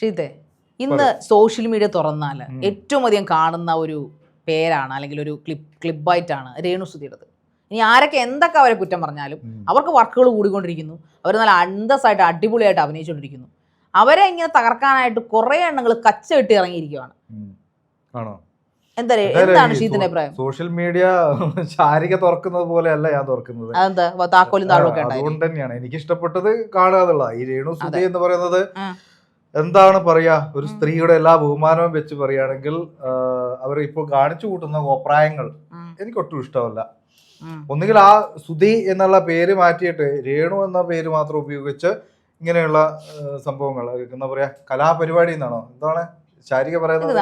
ഷീതേ, ഇന്ന് social media തുറന്നാൽ ഏറ്റവും അധികം കാണുന്ന ഒരു പേരാണ് അല്ലെങ്കിൽ ഒരു ക്ലിപ്പായിട്ടാണ് രേണുസുധിയുടേത്. ഇനി ആരൊക്കെ എന്തൊക്കെ അവരെ കുറ്റം പറഞ്ഞാലും അവർക്ക് വർക്കുകൾ കൂടിക്കൊണ്ടിരിക്കുന്നു, അവർ നല്ല അന്തസ്സായിട്ട് അടിപൊളിയായിട്ട് അഭിനയിച്ചുകൊണ്ടിരിക്കുന്നു. അവരെ ഇങ്ങനെ തകർക്കാനായിട്ട് കുറെ എണ്ണങ്ങൾ കച്ച കെട്ടി ഇറങ്ങിയിരിക്കുകയാണ്. എന്താണ് ഷീതിന്റെ അഭിപ്രായം? സോഷ്യൽ മീഡിയ ശാരിക തുറക്കുന്നത് പോലെയല്ല ഞാൻ തുറക്കുന്നത്. താക്കോലും താഴൊക്കെ അതുകൊണ്ട് തന്നെയാണ് എനിക്ക് ഇഷ്ടപ്പെട്ടത് കാണുക എന്നുള്ളത്. ഈ രേണുസുധി എന്ന് പറയുന്നത് എന്താണ് പറയാ, ഒരു സ്ത്രീയുടെ എല്ലാ ബഹുമാനവും വെച്ച് പറയുകയാണെങ്കിൽ അവർ ഇപ്പോൾ കാണിച്ചു കൂട്ടുന്ന കോപ്രായങ്ങൾ എനിക്ക് ഒട്ടും ഇഷ്ടമല്ല. ഒന്നുകിൽ ആ സുധി എന്നുള്ള പേര് മാറ്റിയിട്ട് രേണു എന്ന പേര് മാത്രം ഉപയോഗിച്ച് ഇങ്ങനെയുള്ള സംഭവങ്ങൾ എന്താ പറയാ, കലാപരിപാടി എന്നാണോ എന്താണ് ശാരിക പറയുന്നത്,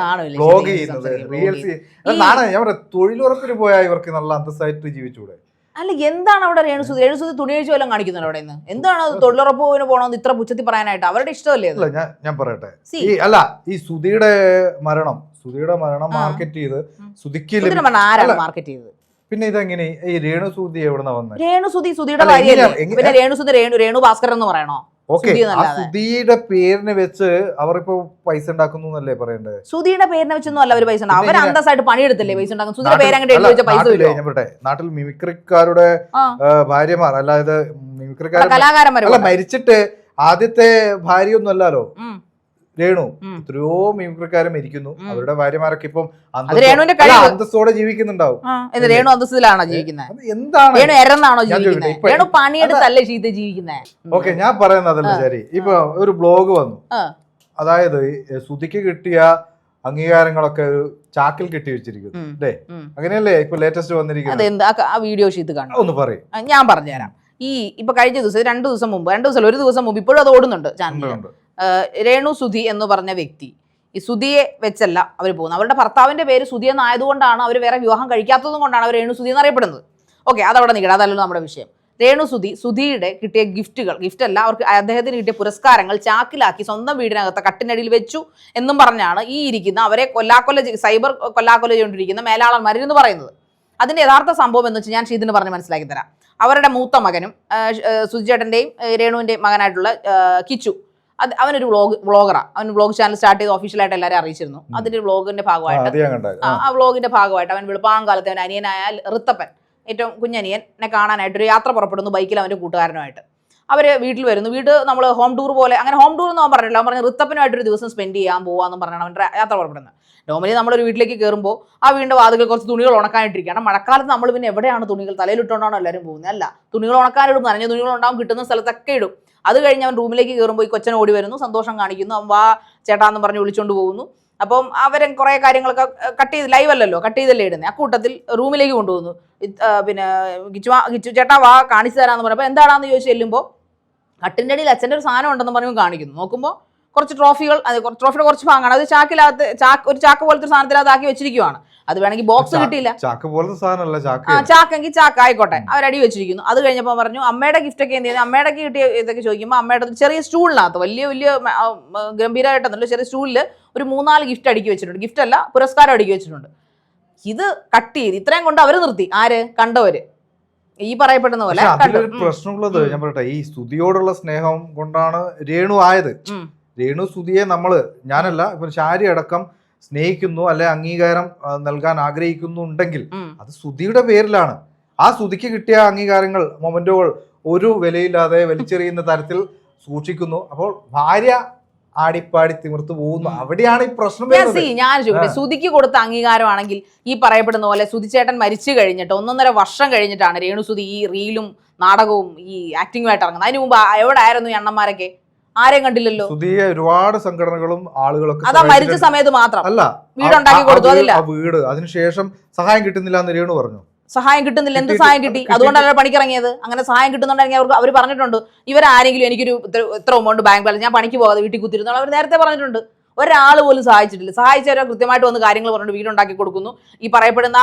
വ്ലോഗ് ചെയ്യുന്നത്, റീൽസ്, നാണ ഞാൻ പറയാം, തൊഴിലുറപ്പിന് പോയാൽ ഇവർക്ക് നല്ല അന്തസ്സായിട്ട് ജീവിച്ചൂടെ? അല്ല, എന്താണ് അവിടെ രേണുസുധി തുണി കഴിച്ചു വല്ലതും കാണിക്കുന്നുണ്ട് അവിടെ നിന്ന്? എന്താണ് തൊഴിലുറപ്പിന് പോകണമെന്ന് ഇത്ര പുച്ഛത്തിൽ പറയാനായിട്ട്? അവരുടെ ഇഷ്ടമല്ലേ? ഞാൻ പറയട്ടെ, ഈ സുധിയുടെ മരണം മാർക്കറ്റ് ചെയ്ത് സുധിക്ക് മാർക്കറ്റ് ചെയ്ത് പിന്നെ ഇതെങ്ങനെ ഈ രേണുസുധി എവിടുന്ന വന്നത്? സുധിയുടെ ഭാര്യയല്ലേ? പിന്നെ രേണുസുധി രേണു ഭാസ്കരൻ എന്ന് പറയണോ? സുധിയുടെ പേരിനെ വെച്ച് അവരിപ്പോ പൈസ ഉണ്ടാക്കുന്നു എന്നല്ലേ പറയണ്ടേ? സുധിയുടെ പേരിനെ വെച്ചൊന്നും അല്ല അവർ പൈസ ഉണ്ടാക്കും. അവർ അന്തസ്സായിട്ട് പണിയെടുത്തല്ലേ പൈസ ഉണ്ടാക്കും. സുധിയുടെ പേര് അങ്ങോട്ട് എഴുതി വെച്ച പൈസ ഞാൻ പറയട്ടെ, നാട്ടിൽ മിമിക്രിക്കാരുടെ ഭാര്യമാർ, അല്ലാതെ കലാകാരന്മാർ മരിച്ചിട്ട് ആദ്യത്തെ ഭാര്യയൊന്നും അല്ലല്ലോ രേണു. എത്രയോ മിമിക്രിക്കാരും മരിക്കുന്നു, അവരുടെ ഭാര്യമാരൊക്കെ ഇപ്പം അന്തസ്സോടെ ജീവിക്കുന്നുണ്ടാവും. രേണു അന്തസ്സിലാണോ ജീവിക്കുന്നത്? എന്താണ് രേണു പണിയെടുത്തല്ലേ ജീവിക്കുന്നത്? ഓക്കെ, ഞാൻ പറയുന്നത് അതല്ല ശരി. ഇപ്പൊ ഒരു ബ്ലോഗ് വന്നു, അതായത് സുധിക്ക് കിട്ടിയ അംഗീകാരങ്ങളൊക്കെ ഒരു ചാക്കിൽ കെട്ടി വെച്ചിരിക്കുന്നു അല്ലേ? അങ്ങനെയല്ലേ ഇപ്പൊ ലേറ്റസ്റ്റ് വന്നിരിക്കുന്നത്? ആ വീഡിയോ ഷീറ്റ് കാണാം, ഒന്ന് പറയും. ഞാൻ പറഞ്ഞുതരാം. ഇപ്പൊ കഴിഞ്ഞ ദിവസം ഒരു ദിവസം മുമ്പ് ഇപ്പോഴും അത് ഓടുന്നുണ്ട് ചാനലിൽ. രേണുസുധി എന്ന് പറഞ്ഞ വ്യക്തി ഈ സുധിയെ വെച്ചല്ല അവർ പോകുന്നത്. അവരുടെ ഭർത്താവിന്റെ പേര് സുധി എന്നായതുകൊണ്ടാണ് അവർ വേറെ വിവാഹം കഴിക്കാത്തതും കൊണ്ടാണ് അവർ രേണുസുധി എന്നറിയപ്പെടുന്നത്. ഓക്കെ, അതവിടെ നിൽക്കണം, അതല്ലല്ലോ നമ്മുടെ വിഷയം. സുധിയുടെ കിട്ടിയ ഗിഫ്റ്റ് അല്ല, അവർക്ക് അദ്ദേഹത്തിന് കിട്ടിയ പുരസ്കാരങ്ങൾ ചാക്കിലാക്കി സ്വന്തം വീടിനകത്ത് കട്ടിനടിയിൽ വെച്ചു എന്നും പറഞ്ഞാണ് ഈ ഇരിക്കുന്ന അവരെ സൈബർ കൊല്ലാക്കൊല ചെയ്തുകൊണ്ടിരിക്കുന്ന മേലാളന്മാരെന്ന് പറയുന്നത്. അതിന്റെ യഥാർത്ഥ സംഭവം എന്ന് വെച്ചാൽ ഞാൻ ഷീതിന് പറഞ്ഞ് മനസ്സിലാക്കി തരാം. അവരുടെ മൂത്ത മകനും സുധിചേട്ടന്റെയും രേണുവിന്റെ മകനായിട്ടുള്ള കിച്ചു, അവനൊരു വ്ളോഗറാണ്. അവൻ വ്ളോഗ് ചാനൽ സ്റ്റാർട്ട് ചെയ്ത് ഒഫീഷ്യലായിട്ട് എല്ലാവരും അറിയിച്ചിരുന്നു. അതിന്റെ വ്ളോഗിന്റെ ഭാഗമായിട്ട് അവൻ വെളുപ്പാങ്കാലത്ത് അവൻ അനിയനായ ഋത്തപ്പൻ, ഏറ്റവും കുഞ്ഞനിയനെ കാണാനായിട്ട് ഒരു യാത്ര പുറപ്പെടുന്നു ബൈക്കിൽ അവന്റെ കൂട്ടുകാരനുമായിട്ട്. അവര് വീട്ടിൽ വരുന്നു. നമ്മൾ ഹോം ടൂർ പോലെ, അങ്ങനെ ഹോം ടൂർ എന്ന് അവൻ പറഞ്ഞില്ല, അവൻ പറഞ്ഞ ഋത്തപ്പനുമായിട്ട് ഒരു ദിവസം സ്പെൻഡ് ചെയ്യാൻ പോവാന്ന് പറഞ്ഞാണ് അവൻ യാത്ര പുറപ്പെടുന്നത്. നോർമലി നമ്മളൊരു വീട്ടിലേക്ക് കയറുമ്പോൾ ആ വീടിന്റെ വാതിൽ കുറച്ച് തുണികൾ ഉണക്കാനിട്ടിരിക്കുകയാണ്. മഴക്കാലത്ത് നമ്മൾ പിന്നെ എവിടെയാണ് തുണികൾ തലയിലിട്ടുകൊണ്ടാണോ എല്ലാവരും പോകുന്നത്? അല്ല, തുണികൾ ഉണക്കാനിടും, നനഞ്ഞ തുണികളുണ്ടാവും, കിട്ടുന്ന സ്ഥലത്തൊക്കെ ഇടും. അത് കഴിഞ്ഞ് അവൻ റൂമിലേക്ക് കയറുമ്പോൾ ഈ കൊച്ചൻ ഓടി വരുന്നു, സന്തോഷം കാണിക്കുന്നു, അവൻ വാ ചേട്ടാന്ന് പറഞ്ഞ് വിളിച്ചുകൊണ്ട് പോകുന്നു. അപ്പം അവരെ കുറേ കാര്യങ്ങളൊക്കെ കട്ട് ചെയ്ത്, ലൈവ് അല്ലല്ലോ, കട്ട് ചെയ്തല്ലേ ഇടുന്നത്. ആ കൂട്ടത്തിൽ റൂമിലേക്ക് കൊണ്ടുപോകുന്നു. പിന്നെ കിച്ചു ചേട്ടാ വാ കാണിച്ചു തരാമെന്ന് പറഞ്ഞപ്പോൾ എന്താണെന്ന് ചോദിച്ചു ചെല്ലുമ്പോൾ കട്ടിൻ്റെ അടിയിൽ അച്ഛൻ്റെ ഒരു സാധനം ഉണ്ടെന്ന് പറഞ്ഞ് കാണിക്കുന്നു. നോക്കുമ്പോൾ കുറച്ച് ട്രോഫികൾ, ട്രോഫിയുടെ കുറച്ച് ഭാഗമാണ് അത് ചാക്കിനകത്ത്, ഒരു ചാക്ക് പോലത്തെ സാധനത്തിനകത്ത് ആക്കി വെച്ചിരിക്കുവാണ്. അത് വേണമെങ്കിൽ ബോക്സ് കിട്ടിയില്ല, ചാക്കെങ്കിൽ ചാക്ക് ആയിക്കോട്ടെ, അവരടി വെച്ചിരിക്കുന്നു. അത് കഴിഞ്ഞപ്പോൾ പറഞ്ഞു അമ്മയുടെ ഗിഫ്റ്റ് ഒക്കെ എന്ത് ചെയ്യുന്നത്, അമ്മയുടെ കിട്ടിയ ഇതൊക്കെ ചോദിക്കുമ്പോൾ അമ്മയുടെ ചെറിയ സ്റ്റൂളിനകത്ത്, വലിയ ഗംഭീരമായിട്ടൊന്നുമില്ല, ചെറിയ സ്റ്റൂളിൽ ഒരു 3-4 ഗിഫ്റ്റ് അടുക്കി വെച്ചിട്ടുണ്ട്. ഗിഫ്റ്റ് അല്ല, പുരസ്കാരം അടുക്കി വെച്ചിട്ടുണ്ട്. ഇത് കട്ട് ചെയ്ത് ഇത്രയും കൊണ്ട് അവർ നിർത്തി. ആര്? കണ്ടവര് ഈ പറയപ്പെടുന്ന പോലെ. പ്രശ്നമുള്ളത് ഞാൻ പറയട്ടെ, ഈ സ്തുതിയോടുള്ള സ്നേഹം കൊണ്ടാണ് രേണു ആയത്. രേണു സുധിയെ ഞാനല്ല, ഇപ്പൊ ശാരി അടക്കം സ്നേഹിക്കുന്നു, അല്ലെ അംഗീകാരം നൽകാൻ ആഗ്രഹിക്കുന്നുണ്ടെങ്കിൽ അത് സുധിയുടെ പേരിലാണ്. ആ സുധിക്ക് കിട്ടിയ അംഗീകാരങ്ങൾ, മൊമെന്റുകൾ ഒരു വിലയില്ലാതെ വലിച്ചെറിയുന്ന തരത്തിൽ സൂക്ഷിക്കുന്നു. അപ്പോൾ ഭാര്യ ആടിപ്പാടി തിമിർത്തു പോകുന്നു. അവിടെയാണ് ഈ പ്രശ്നം. ഞാൻ ചോദിക്കട്ടെ, സുധിക്ക് കൊടുത്ത അംഗീകാരമാണെങ്കിൽ ഈ പറയപ്പെടുന്ന പോലെ സുധിച്ചേട്ടൻ മരിച്ചു കഴിഞ്ഞിട്ട് 1.5 വർഷം കഴിഞ്ഞിട്ടാണ് രേണുസുധി ഈ റീലും നാടകവും ഈ ആക്ടിങ്ങുമായിട്ട് ഇറങ്ങുന്നത്. അതിന് മുമ്പ് എവിടെ ആയിരുന്നു ഈ അണ്ണന്മാരൊക്കെ? ആരെയും കണ്ടില്ലല്ലോ. സുധിയെ ഒരുപാട് സംഘടനകളും ആളുകളൊക്കെ അതാ മരിച്ച സമയത്ത് മാത്രം അല്ല വീടുണ്ടാക്കി കൊടുത്തു. അതില്ല, വീട് അതിനുശേഷം സഹായം കിട്ടുന്നില്ല എന്ന് രേണു പറഞ്ഞു. സഹായം കിട്ടുന്നില്ല, എന്ത് സഹായം കിട്ടി? അതുകൊണ്ടല്ല പണിക്കിറങ്ങിയത്. അങ്ങനെ സഹായം കിട്ടുന്നുണ്ടെങ്കിൽ അവർ പറഞ്ഞിട്ടുണ്ട്, ഇവരാരെങ്കിലും എനിക്കൊരു ഇത്ര എമൗണ്ട് ബാങ്ക് ബാലൻസ്, ഞാൻ പണിക്ക് പോകാതെ വീട്ടിൽ കുത്തിരുന്നു, അവർ നേരത്തെ പറഞ്ഞിട്ടുണ്ട്. ഒരാൾ പോലും സഹായിച്ചിട്ടില്ല. സഹായിച്ചവരെ കൃത്യമായിട്ട് വന്ന് കാര്യങ്ങൾ പറഞ്ഞിട്ട് വീടുണ്ടാക്കി കൊടുക്കുന്നു. ഈ പറയപ്പെടുന്ന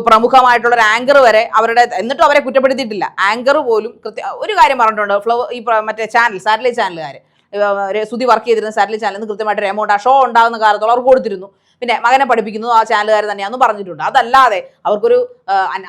പ്രമുഖമായിട്ടുള്ള ഒരു ആങ്കർ വരെ അവരുടെ, എന്നിട്ടും അവരെ കുറ്റപ്പെടുത്തിയിട്ടില്ല. ആങ്കർ പോലും ഒരു കാര്യം പറഞ്ഞിട്ടുണ്ട്. ഈ മറ്റേ സാറ്റലൈറ്റ് ചാനലുകാർ, സുധി വർക്ക് ചെയ്തിരുന്ന സാറ്റലൈറ്റ് ചാനലിൽ നിന്ന് കൃത്യമായിട്ട് ഒരു എമൗണ്ട് ആ ഷോ ഉണ്ടാകുന്ന കാലത്തോളം അവർക്ക് കൊടുത്തിരുന്നു. പിന്നെ മകനെ പഠിപ്പിക്കുന്നത് ആ ചാനലുകാർ തന്നെയാണെന്ന് പറഞ്ഞിട്ടുണ്ട്. അതല്ലാതെ അവർക്കൊരു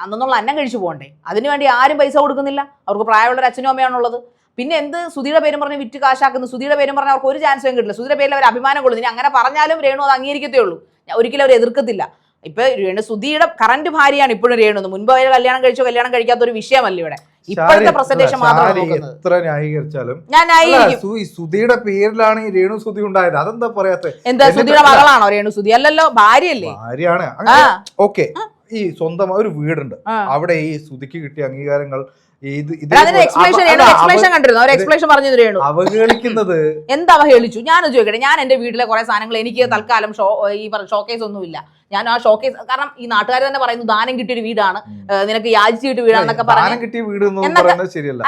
അന്നുള്ള അന്നം കഴിച്ചു പോകണ്ടേ? അതിനുവേണ്ടി ആരും പൈസ കൊടുക്കുന്നില്ല. അവർക്ക് പ്രായമുള്ളൊരു അച്ഛനും അമ്മയാണുള്ളത്. പിന്നെ എന്ത് സുധിയുടെ പേരും പറഞ്ഞ് വിറ്റ് കാശാക്കുന്നു? സുധിയുടെ പേരും പറഞ്ഞാൽ അവർക്ക് ഒരു ചാൻസും കിട്ടില്ല. സുധിയുടെ പേരിൽ അവർ അഭിമാനം കൊള്ളുന്നു. ഇനി അങ്ങനെ പറഞ്ഞാലും രേണു അത് അംഗീകരിക്കത്തേ ഉള്ളൂ. ഒരിക്കലും അവർ എതിർക്കത്തില്ല. ഇപ്പൊ സുധിയുടെ കറന്റ് ഭാര്യയാണ് ഇപ്പോഴും രേണു. മുൻപ് അവർ കല്യാണം കഴിച്ചോ കല്യാണം കഴിക്കാത്ത ഒരു വിഷയമല്ല ഇവിടെ. ഇപ്പോഴത്തെ പ്രസന്റേഷൻ മാത്രമാണ് എത്ര ന്യായീകരിച്ചാലും ഞാൻ ന്യായീകരിക്കും. സുധിയുടെ പേരിലാണ് ഈ രേണു സുധി ഉണ്ടായത്. അതെന്താ പറയാത്തെ? എന്താ സുധിയുടെ മകളാണോ രേണു സുധി? അല്ലല്ലോ, ഭാര്യയല്ലേ. ഭാര്യയാണ്. ഓക്കെ, ഈ സ്വന്തം ഒരു വീടുണ്ട്, അവിടെ ഈ സുധിക്ക് കിട്ടിയ അംഗീകാരങ്ങൾ അവഹേളിക്കുന്നത് എന്താ അവഹേളിച്ചു? ഞാൻ ചോദിക്കട്ടെ, ഞാൻ എന്റെ വീട്ടിലെ കുറെ സാധനങ്ങൾ എനിക്ക് തൽക്കാലം ഈ ഷോക്കേസ് ഒന്നുമില്ല, ഞാൻ ആ ഷോക്കേസ് കാരണം ഈ നാട്ടുകാർ തന്നെ പറയുന്നു ദാനം കിട്ടിയൊരു വീടാണ്, നിനക്ക് യാചിച്ചു കിട്ടിയ വീടാണെന്നൊക്കെ പറഞ്ഞു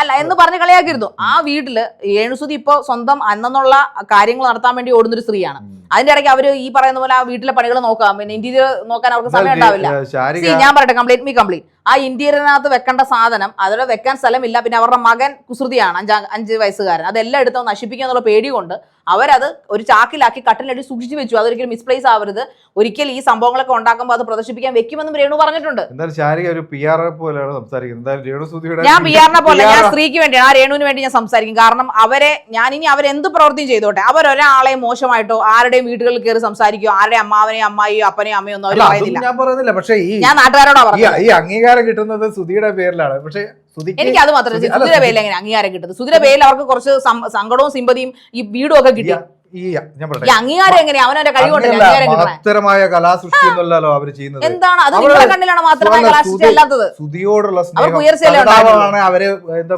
അല്ല എന്ന് പറഞ്ഞ് കളിയാക്കിയിരുന്നു. ആ വീട്ടില് രേണുസുധി ഇപ്പൊ സ്വന്തം അന്നുള്ള കാര്യങ്ങൾ നടത്താൻ വേണ്ടി ഓടുന്നൊരു സ്ത്രീയാണ്. അതിന്റെ ഇടയ്ക്ക് അവര് ഈ പറയുന്ന പോലെ ആ വീട്ടിലെ പണികൾ നോക്കാം, പിന്നെ ഇന്റീരിയർ നോക്കാൻ അവർക്ക് സമയം ഉണ്ടാവില്ല. ഞാൻ പറയട്ടെ, കംപ്ലീറ്റ് ആ ഇന്റീരിയറിനകത്ത് വെക്കേണ്ട സാധനം അതിൽ വെക്കാൻ സ്ഥലമില്ല. പിന്നെ അവരുടെ മകൻ കുസൃതിയാണ്, 5 വയസ്സുകാരൻ. അതെല്ലാം എടുത്ത് നശിപ്പിക്കുക എന്നുള്ള പേടി കൊണ്ട് അവരത് ഒരു ചാക്കിലാക്കി കട്ടിലടി സൂക്ഷിച്ചു വെച്ചു. അതൊരിക്കലും മിസ്പ്ലേസ് ആവരുത്. ഒരിക്കൽ ഈ സംഭവങ്ങളൊക്കെ ഉണ്ടാക്കുമ്പോൾ അത് പ്രദർശിപ്പിക്കാൻ വെക്കുമെന്നും രേണു പറഞ്ഞിട്ടുണ്ട്. ഞാൻ പിആറിനെ പോലെ, ഞാൻ സ്ത്രീക്ക് വേണ്ടിയാണ്, ആ രേണുവിന് വേണ്ടി ഞാൻ സംസാരിക്കും. കാരണം ഇനി അവരെന്ത് പ്രവൃത്തിയും ചെയ്തോട്ടെ, അവരൊരാളെ മോശമായിട്ടോ ആരുടെയും വീടുകളിൽ കയറി സംസാരിക്കുകയോ ആരുടെയും അമ്മാവനെയും അമ്മായിയോ അപ്പനെയും അമ്മയോ ഒന്നും അവർ പറയുന്നില്ല. പക്ഷേ ഞാൻ നാട്ടുകാരോടാ പറഞ്ഞത്, ഈ അംഗീകാരം കിട്ടുന്നത് സുധിയുടെ പേരിലാണ്. പക്ഷേ എനിക്ക് അത് മാത്രമല്ല, സുധിയുടെ പേരിൽ എങ്ങനെ അംഗീകാരം കിട്ടുന്നത്? സുധിയുടെ പേരിൽ അവർക്ക് കുറച്ച് സങ്കടവും സിമ്പതിയും ഈ വീടും ഒക്കെ കിട്ടി. അംഗീകാരം എങ്ങനെയാ? അവനവന്റെ മഹത്തരമായ കലാസൃഷ്ടി ഒന്നുമല്ലല്ലോ അവര് ചെയ്യുന്നത്. എന്താണ് അത്? നിങ്ങളുടെ കണ്ണിലാണ് മാത്രമായ കലാസൃഷ്ടി അല്ലാത്തത്. സുധിയോടുള്ള സ്നേഹം അവര് എന്താ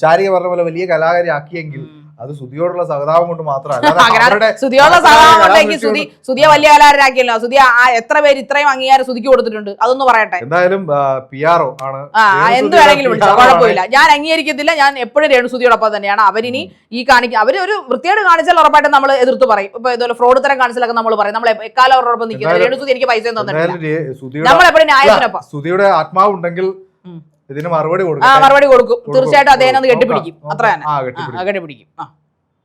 ശാരിക പറഞ്ഞ പോലെ വലിയ കലാകാരി ആക്കിയെങ്കിൽ അത് സുധിയോടുള്ള സഹതാപം കൊണ്ട് മാത്രമല്ല. സുധിയോടുള്ള സഹതാപം കൊണ്ടെങ്കിൽ സുധിയെ വലിയ കലാകാരനാക്കിയല്ലോ. സുധി എത്ര പേര് ഇത്രയും അംഗീകാരം സുധിക്ക് കൊടുത്തിട്ടുണ്ട്, അതൊന്ന് പറയട്ടെ. എന്തായാലും പിആർഒ ആണ്, എന്ത് വേണമെങ്കിലും വിളിച്ചോ, കുഴപ്പമില്ല. ഞാൻ അംഗീകരിക്കത്തില്ല. ഞാൻ എപ്പോഴും രേണു സുധിയോടൊപ്പം തന്നെയാണ്. അവരിനി ഈ അവര് ഒരു വൃത്തിയോട് കാണിച്ചാൽ ഉറപ്പായിട്ടും നമ്മൾ എതിർത്ത് പറയും. ഇപ്പൊ ഇതുപോലെ ഫ്രോഡ് തരം കാണിച്ചാലൊക്കെ നമ്മൾ പറയും, നമ്മൾ എക്കാലം അവരോടൊപ്പം നിൽക്കുന്നത്. രേണു സുധി എനിക്ക് പൈസ തന്നിട്ടില്ല. നമ്മൾ എപ്പോഴും ന്യായത്തിനൊപ്പം. സുധിയുടെ ആത്മാവുണ്ടെങ്കിൽ ഇതിന് മറുപടി കൊടുക്കും. തീർച്ചയായിട്ടും അദ്ദേഹം അത് കെട്ടിപ്പിടിക്കും. അത്ര തന്നെ കെട്ടിപ്പിടിക്കും.